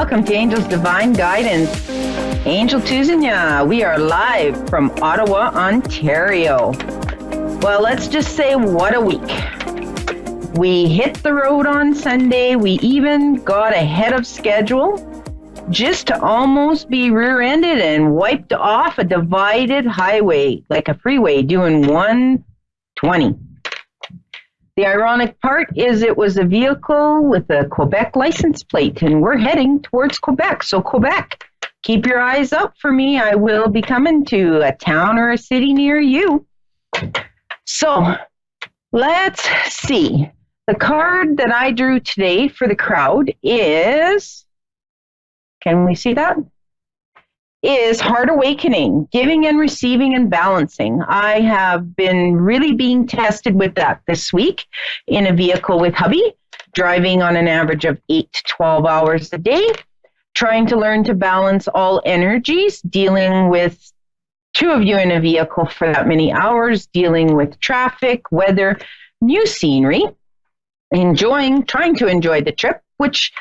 welcome to Angel's Divine Guidance. Angel Tousignant, we are live from Ottawa, Ontario. Well, let's just say what a week. We hit the road on Sunday. We even got ahead of schedule just to almost be rear-ended and wiped off a divided highway, like a freeway, doing 120. The ironic part is it was a vehicle with a Quebec license plate, and we're heading towards Quebec. So Quebec, keep your eyes up for me. I will be coming to a town or a city near you. So let's see. The card that I drew today for the crowd is, can we see that? Is Heart Awakening, giving and receiving and balancing. I have been really being tested with that this week in a vehicle with hubby, driving on an average of 8 to 12 hours a day, trying to learn to balance all energies, dealing with two of you in a vehicle for that many hours, dealing with traffic, weather, new scenery, trying to enjoy the trip, which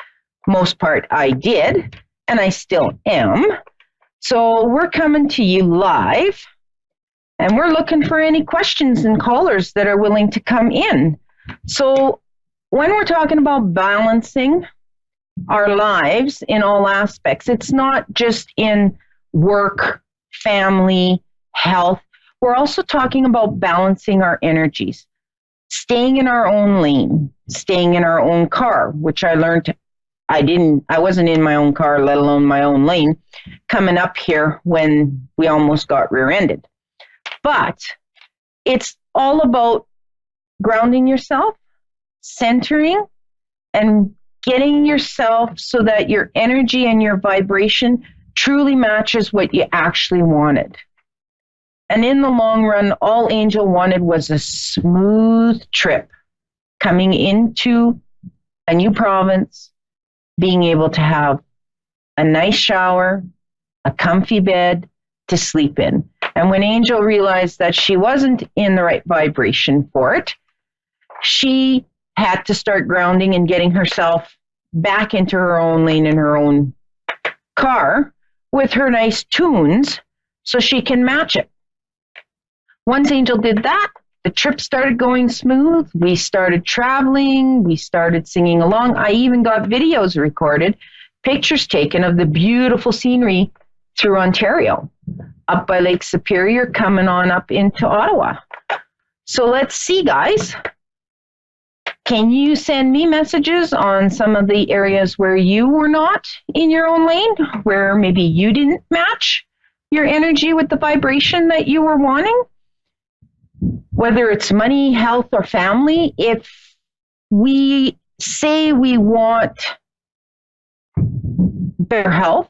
most part I did, and I still am. So we're coming to you live, and we're looking for any questions and callers that are willing to come in. So when we're talking about balancing our lives in all aspects, it's not just in work, family, health. We're also talking about balancing our energies, staying in our own lane, staying in our own car, which I learned I wasn't in my own car, let alone my own lane, coming up here when we almost got rear-ended. But it's all about grounding yourself, centering, and getting yourself so that your energy and your vibration truly matches what you actually wanted. And in the long run, all Angel wanted was a smooth trip coming into a new province, being able to have a nice shower, a comfy bed to sleep in. And when Angel realized that she wasn't in the right vibration for it, she had to start grounding and getting herself back into her own lane in her own car with her nice tunes so she can match it. Once Angel did that, the trip started going smooth. We started traveling. We started singing along. I even got videos recorded, pictures taken of the beautiful scenery through Ontario, up by Lake Superior, coming on up into Ottawa. So let's see, guys. Can you send me messages on some of the areas where you were not in your own lane, where maybe you didn't match your energy with the vibration that you were wanting? Whether it's money, health, or family, if we say we want better health,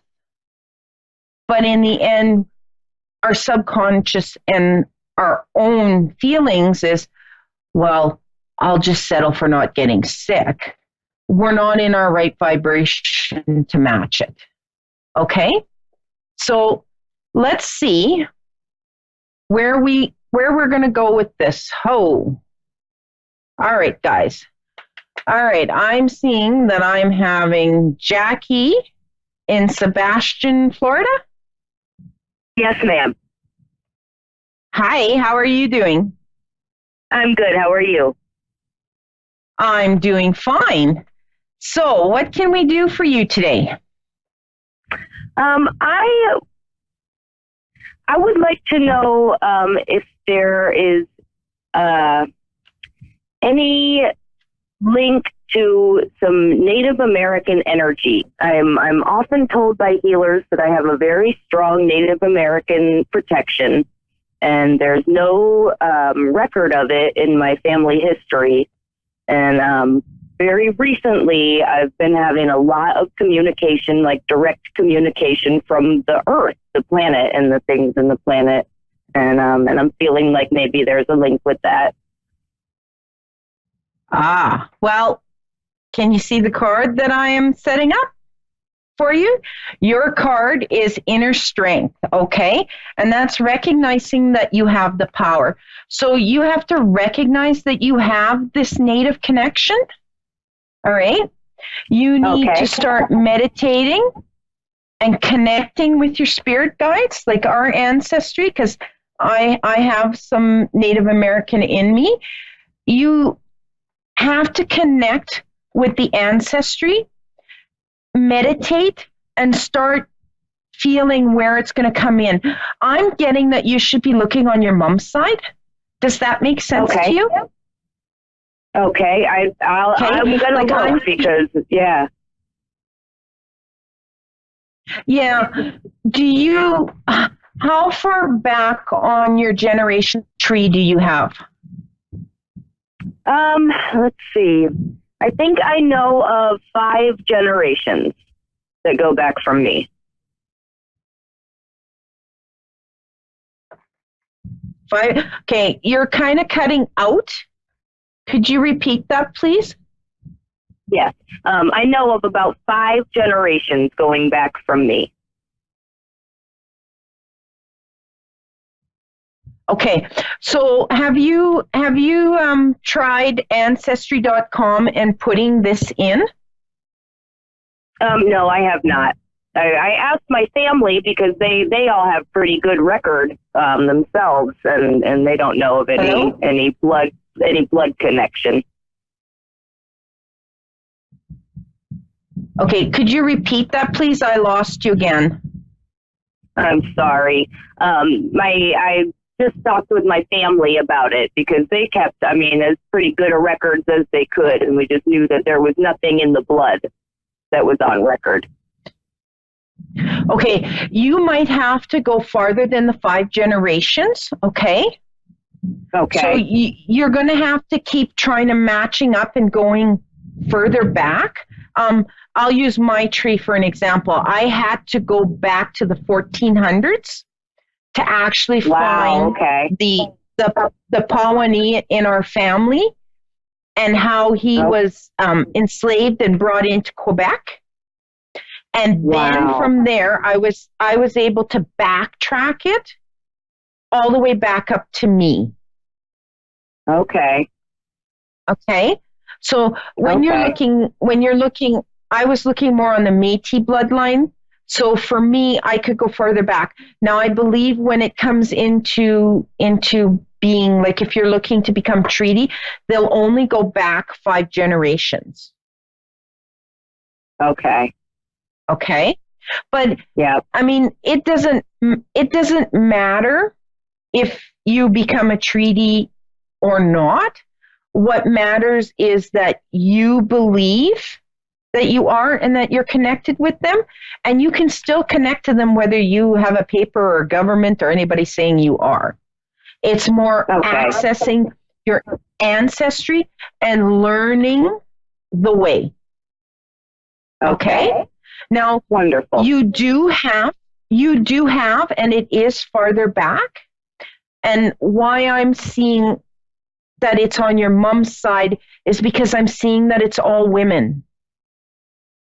but in the end, our subconscious and our own feelings is, well, I'll just settle for not getting sick. We're not in our right vibration to match it. Okay? So let's see where we're going to go with this. All right, guys. All right, I'm seeing that I'm having Jackie in Sebastian, Florida. Yes, ma'am. Hi, how are you doing? I'm good. How are you? I'm doing fine. So, what can we do for you today? I would like to know if there is any link to some Native American energy. I'm often told by healers that I have a very strong Native American protection, and there's no record of it in my family history. And very recently, I've been having a lot of communication, like direct communication from the Earth, the planet, and the things in the planet. And I'm feeling like maybe there's a link with that. Well, can you see the card that I am setting up for you? Your card is Inner Strength, okay? And that's recognizing that you have the power. So you have to recognize that you have this native connection, all right? You need Okay. to start meditating and connecting with your spirit guides, like our ancestry, because I have some Native American in me. You have to connect with the ancestry, meditate, and start feeling where it's going to come in. I'm getting that you should be looking on your mom's side. Does that make sense to Okay. you? Okay. I'm gonna Like look because yeah. Yeah. Do you, how far back on your generation tree do you have? Let's see. I think I know of 5 generations that go back from me. Five. Okay, you're kind of cutting out. Could you repeat that, please? Yes. I know of about 5 generations going back from me. Okay, so have you tried ancestry.com and putting this in? No, I have not. I asked my family because they all have pretty good record themselves, and they don't know of Hello? any blood connection. Okay, could you repeat that, please? I lost you again. I'm sorry. I just talked with my family about it because they kept, I mean, as pretty good a records as they could, and we just knew that there was nothing in the blood that was on record. Okay, you might have to go farther than the 5 generations, okay? Okay. So you're going to have to keep trying to matching up and going further back. I'll use my tree for an example. I had to go back to the 1400s to actually find the Pawnee in our family and how he was enslaved and brought into Quebec. And then from there, I was able to backtrack it all the way back up to me. Okay. Okay. So when you're looking, I was looking more on the Métis bloodline. So for me, I could go further back. Now I believe when it comes into being like if you're looking to become treaty, they'll only go back 5 generations. Okay. Okay. But yeah, I mean, it doesn't matter if you become a treaty or not. What matters is that you believe that you are and that you're connected with them, and you can still connect to them whether you have a paper or government or anybody saying you are. It's more accessing your ancestry and learning the way. Okay? Now, wonderful. You do have, and it is farther back. And why I'm seeing that it's on your mom's side is because I'm seeing that it's all women.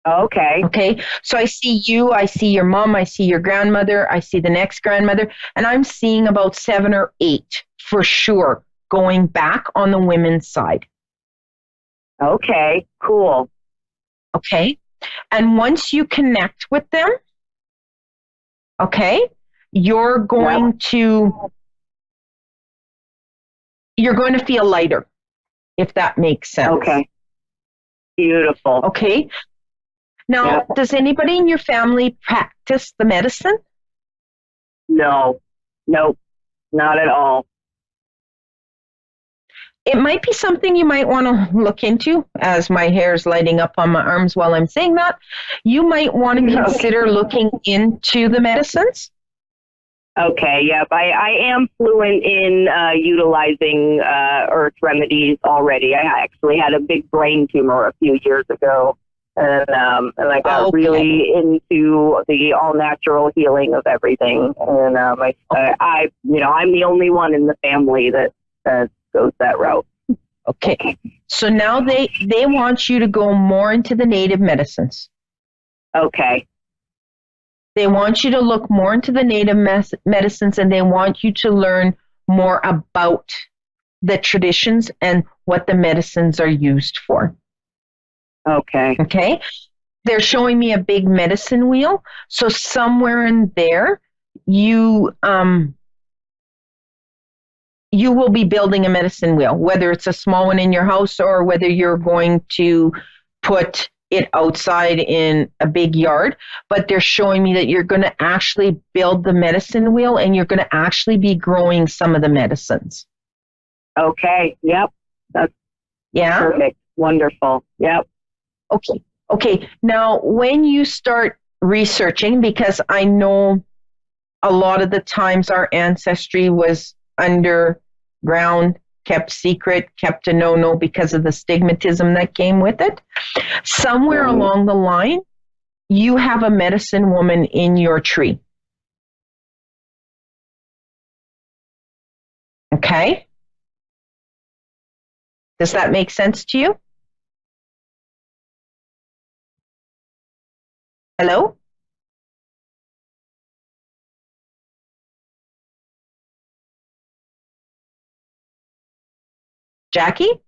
Okay. Okay. So I see you, I see your mom, I see your grandmother, I see the next grandmother, and I'm seeing about 7 or 8 for sure going back on the women's side. Okay. Cool. Okay. And once you connect with them, okay, you're going to feel lighter, if that makes sense. Okay. Beautiful. Okay. Now, does anybody in your family practice the medicine? No. Nope. Not at all. It might be something you might want to look into. As my hair is lighting up on my arms while I'm saying that, you might want to consider looking into the medicines. Okay, yep. I am fluent in utilizing earth remedies already. I actually had a big brain tumor a few years ago, and I got really into the all natural healing of everything. And I'm the only one in the family that goes that route. Okay, so now they want you to go more into the native medicines. Okay. They want you to look more into the native medicines, and they want you to learn more about the traditions and what the medicines are used for. Okay. Okay. They're showing me a big medicine wheel. So somewhere in there, you you will be building a medicine wheel, whether it's a small one in your house or whether you're going to put it outside in a big yard. But they're showing me that you're going to actually build the medicine wheel and you're going to actually be growing some of the medicines. Okay. Yep. That's perfect. Wonderful. Yep. Okay. Okay. Now, when you start researching, because I know a lot of the times our ancestry was underground, kept secret, kept a no-no because of the stigmatism that came with it. Somewhere along the line, you have a medicine woman in your tree. Okay? Does that make sense to you? Hello? Jackie?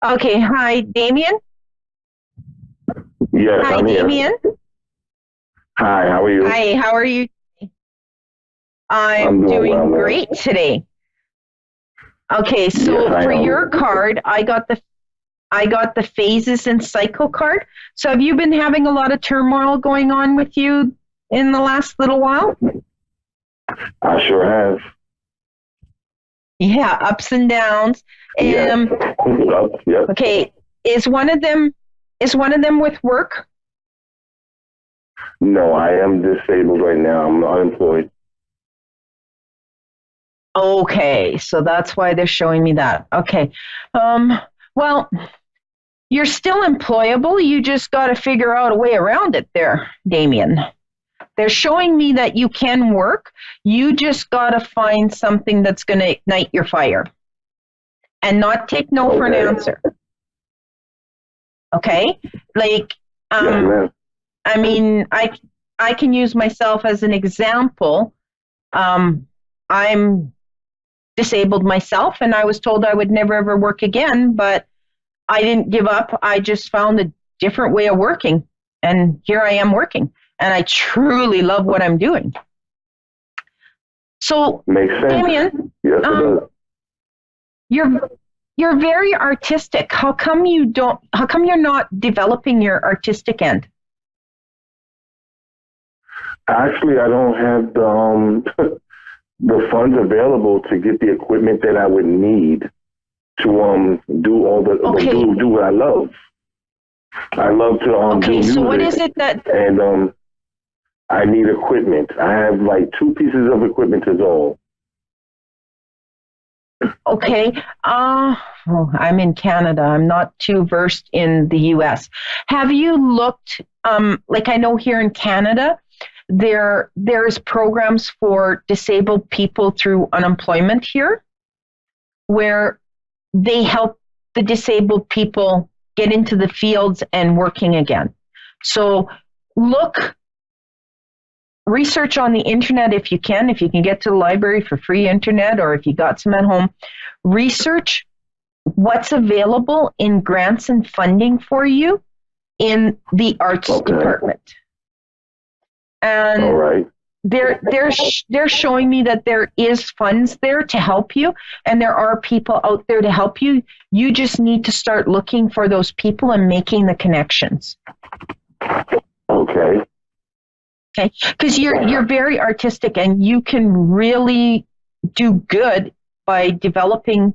Okay, hi, Damien? Yes, Hi, I'm here. Damien? Hi, how are you? Hi, how are you? I'm doing well, great today. Okay, so Yes, I for am. your card, I got the phases and cycle card. So have you been having a lot of turmoil going on with you in the last little while? I sure have. Yeah, ups and downs. Yes. Yep. Okay, is one of them with work? No, I am disabled right now. I'm unemployed. Okay, so that's why they're showing me that. Okay. Well, you're still employable. You just got to figure out a way around it there, Damien. They're showing me that you can work. You just got to find something that's going to ignite your fire and not take no for an answer. Okay? Like, Yes, I mean, I can use myself as an example. I'm disabled myself, and I was told I would never ever work again, but I didn't give up. I just found a different way of working, and here I am working, and I truly love what I'm doing. So, makes sense. Damien, Yes, it does. you're very artistic. How come you're not developing your artistic end? Actually, I don't have the the funds available to get the equipment that I would need to do all the do what I love. I love to do music. So what is it that? And I need equipment. I have like 2 pieces of equipment is all. Okay. I'm in Canada. I'm not too versed in the US. Have you looked, like I know here in Canada, there's programs for disabled people through unemployment here where they help the disabled people get into the fields and working again. So research on the internet if you can get to the library for free internet, or if you got some at home, research what's available in grants and funding for you in the arts department. And all right. They're showing me that there is funds there to help you, and there are people out there to help you. You just need to start looking for those people and making the connections. Okay. Okay, because you're very artistic and you can really do good by developing.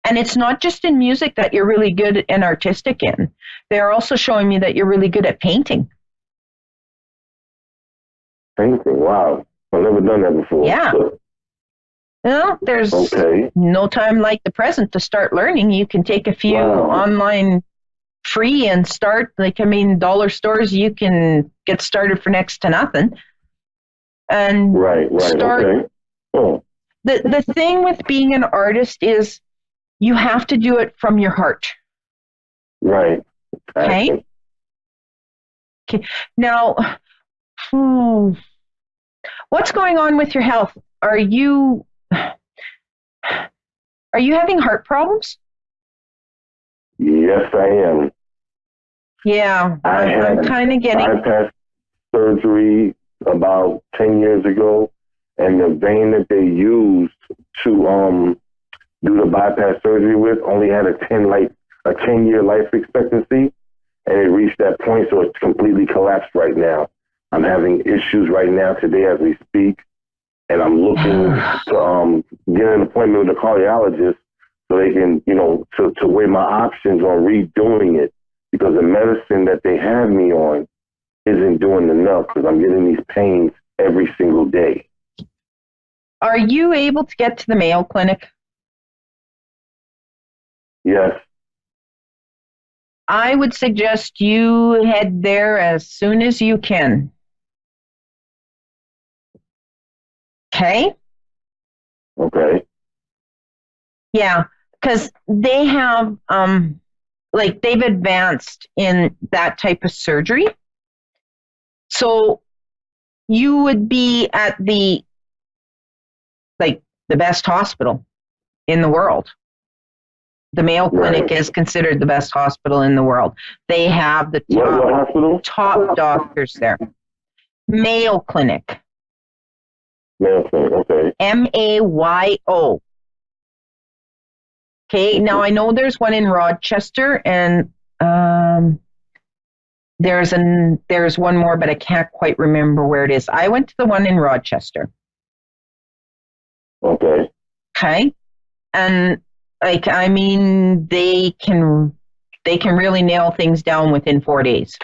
And it's not just in music that you're really good and artistic in. They're also showing me that you're really good at painting. Painting, wow. I've never done that before. Yeah. Well, there's no time like the present to start learning. You can take a few online free and start. Dollar stores, you can get started for next to nothing. And start. Okay. Oh. The thing with being an artist is you have to do it from your heart. Right. Okay. Okay. Now, what's going on with your health? Are you having heart problems? Yes, I am. Yeah, I I'm had kind of getting. bypass surgery about 10 years ago, and the vein that they used to do the bypass surgery with only had a 10-year life expectancy, and it reached that point, so it's completely collapsed right now. I'm having issues right now today as we speak, and I'm looking to get an appointment with a cardiologist so they can, to weigh my options on redoing it, because the medicine that they have me on isn't doing enough, because I'm getting these pains every single day. Are you able to get to the Mayo Clinic? Yes. I would suggest you head there as soon as you can. Okay? Okay. Yeah, because they have, they've advanced in that type of surgery. So you would be at the best hospital in the world. The Mayo Clinic is considered the best hospital in the world. They have the top doctors there. Mayo Clinic. Mayo Clinic, okay. Mayo. Okay, now I know there's one in Rochester, and there's one more, but I can't quite remember where it is. I went to the one in Rochester. Okay. Okay, and they can really nail things down within 4 days.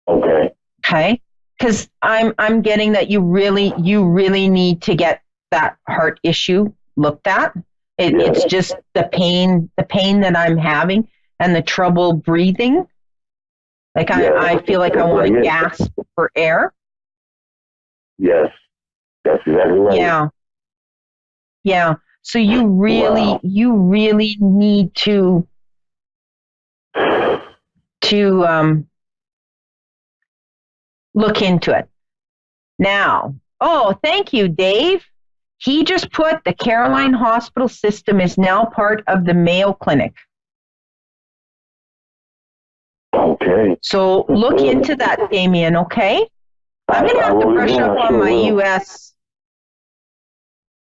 Okay. Okay, because I'm getting that you really need to get that heart issue looked at. It's just the pain that I'm having and the trouble breathing. I feel like I want to gasp for air. Yes, that's exactly right. Yeah. Yeah. So you really need to look into it. Now, oh, thank you, Dave. He just put the Caroline Hospital system is now part of the Mayo Clinic. Okay. So look into that, Damien, okay? I'm going to have to brush up on my US.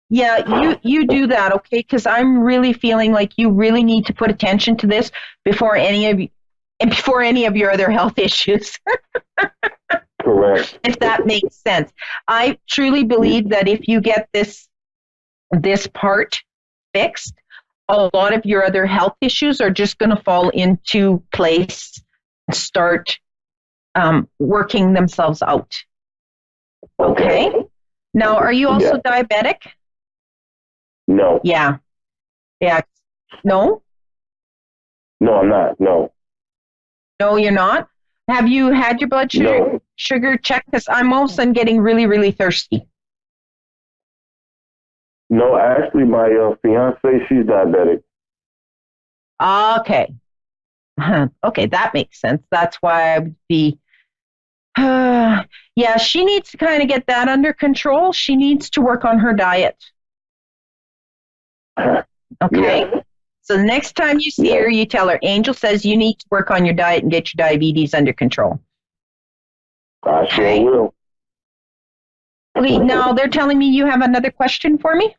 Yeah, you do that, okay? Because I'm really feeling like you really need to put attention to this before any of your other health issues. Correct. If that makes sense. I truly believe that if you get this part fixed, a lot of your other health issues are just going to fall into place and start working themselves out. Okay? Now, are you also diabetic? No. Yeah. Yeah. No? No, I'm not. No. No, you're not? Have you had your blood sugar checked? Because I'm all of a sudden getting really, really thirsty. No, actually, my fiance, she's diabetic. Okay. Okay, that makes sense. That's why I would be. Yeah, she needs to kind of get that under control. She needs to work on her diet. Okay? Yeah. So the next time you see her, you tell her, Angel says you need to work on your diet and get your diabetes under control. I sure will. Okay, now they're telling me you have another question for me?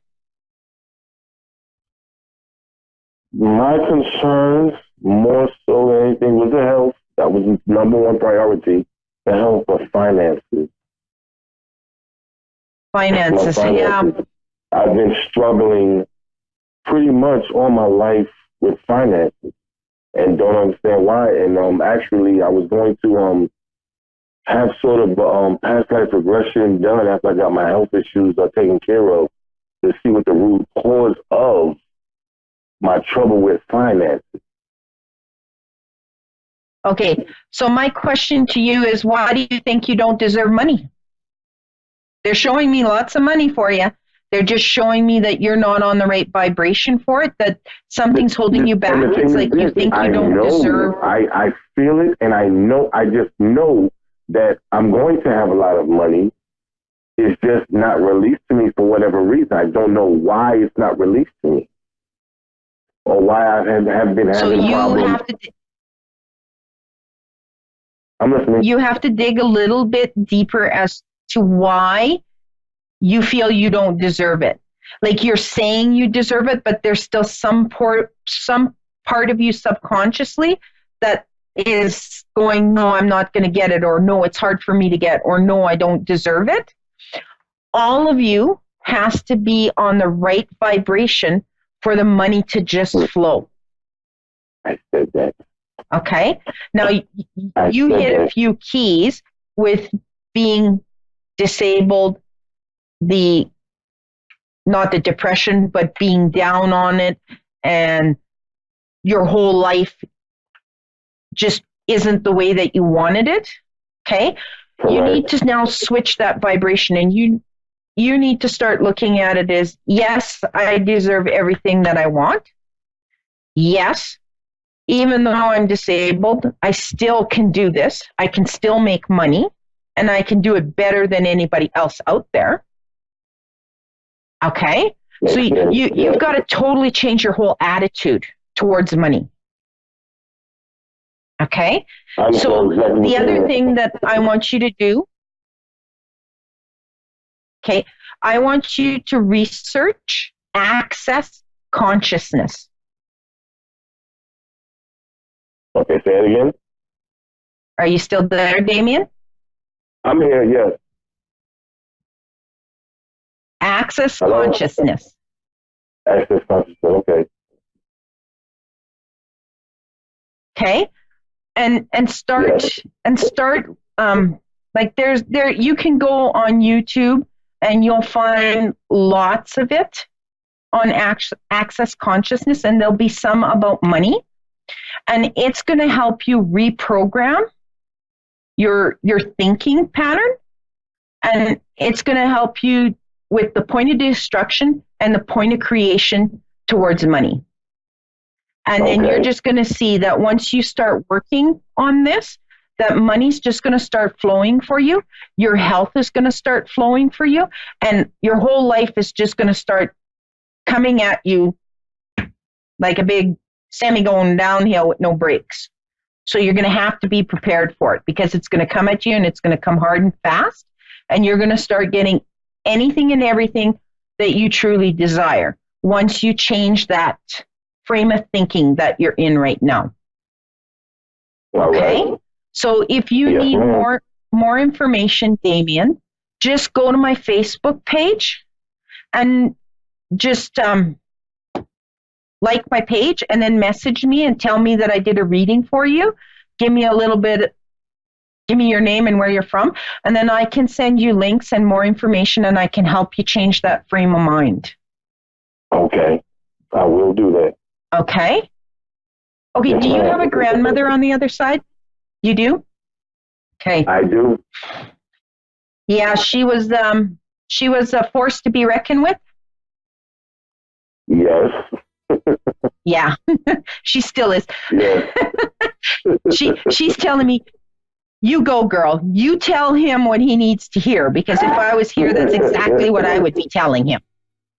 My concerns, more so than anything, was the health. That was the number one priority, the health of finances. Finances, yeah. I've been struggling pretty much all my life with finances and don't understand why. And actually, I was going to have sort of past life regression done after I got my health issues taken care of to see what the root cause of my trouble with finances. Okay, so my question to you is, why do you think you don't deserve money? They're showing me lots of money for you. They're just showing me that you're not on the right vibration for it, that something's holding you back. It's like you think you don't deserve. I feel it, and I just know that I'm going to have a lot of money. It's just not released to me for whatever reason. I don't know why it's not released to me. or why I have been So having you problems. have to I'm listening. you have to dig a little bit deeper as to why you feel you don't deserve it. Like you're saying you deserve it, but there's still some part of you subconsciously that is going, no, I'm not going to get it, or no, it's hard for me to get, or no, I don't deserve it. All of you has to be on the right vibration for the money to just flow. I said that. Okay. Now you hit a few keys with being disabled, not the depression, but being down on it, and your whole life just isn't the way that you wanted it. Okay. Correct. You need to now switch that vibration, and you need to start looking at it as, yes, I deserve everything that I want. Yes, even though I'm disabled, I still can do this. I can still make money, and I can do it better than anybody else out there. Okay? So you've got to totally change your whole attitude towards money. Okay? So the other thing that I want you to do, okay, I want you to research access consciousness. Okay, say it again. Are you still there, Damien? I'm here, yes. Access Hello? consciousness. Access consciousness, okay. Okay? And start like there you can go on YouTube and you'll find lots of it on access consciousness, and there'll be some about money, and it's going to help you reprogram your thinking pattern, and it's going to help you with the point of destruction and the point of creation towards money. And then you're just going to see that once you start working on this, that money's just going to start flowing for you. Your health is going to start flowing for you. And your whole life is just going to start coming at you like a big semi going downhill with no brakes. So you're going to have to be prepared for it, because it's going to come at you, and it's going to come hard and fast. And you're going to start getting anything and everything that you truly desire once you change that frame of thinking that you're in right now. Okay? So if you need more information, Damien, just go to my Facebook page and just like my page, and then message me and tell me that I did a reading for you. Give me your name and where you're from, and then I can send you links and more information, and I can help you change that frame of mind. Okay, I will do that. Okay. Okay, yes, do you have a grandmother on the other side? You do? Okay. I do. Yeah, she was a force to be reckoned with? Yes. Yeah, she still is. Yes. She's telling me, you go, girl. You tell him what he needs to hear, because if I was here, that's exactly what I would be telling him.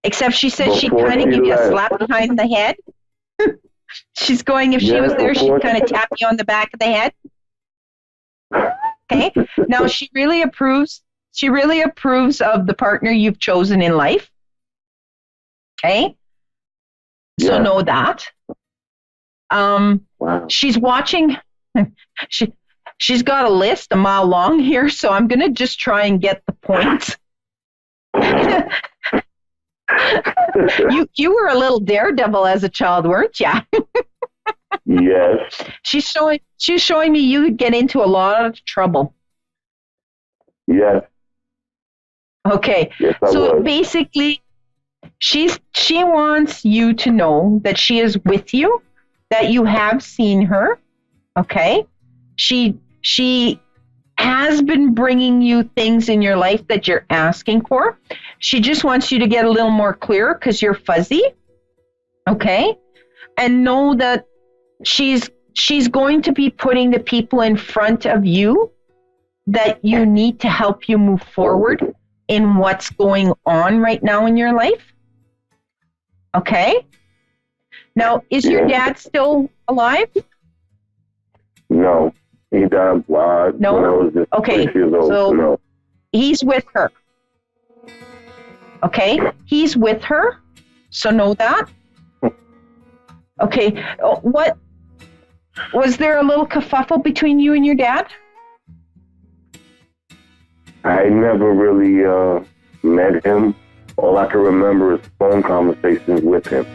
Except she says she'd kind of give you a slap behind the head. She's going, if she was there, she'd kind of tap you on the back of the head. Okay? Now, she really approves of the partner you've chosen in life. Okay? So know that. Wow. She's watching. She's got a list a mile long here, so I'm going to just try and get the points. You were a little daredevil as a child, weren't you? Yes. She's showing me you would get into a lot of trouble. Yes. Okay. Yes, so basically, she wants you to know that she is with you, that you have seen her. Okay. She has been bringing you things in your life that you're asking for. She just wants you to get a little more clear because you're fuzzy. Okay? And know that she's going to be putting the people in front of you that you need to help you move forward in what's going on right now in your life. Okay? Now, is your dad still alive? No. He died when I was just 6 years old. So no. He's with her. Okay? He's with her. So know that. Okay. What was there a little kerfuffle between you and your dad? I never really met him. All I can remember is phone conversations with him.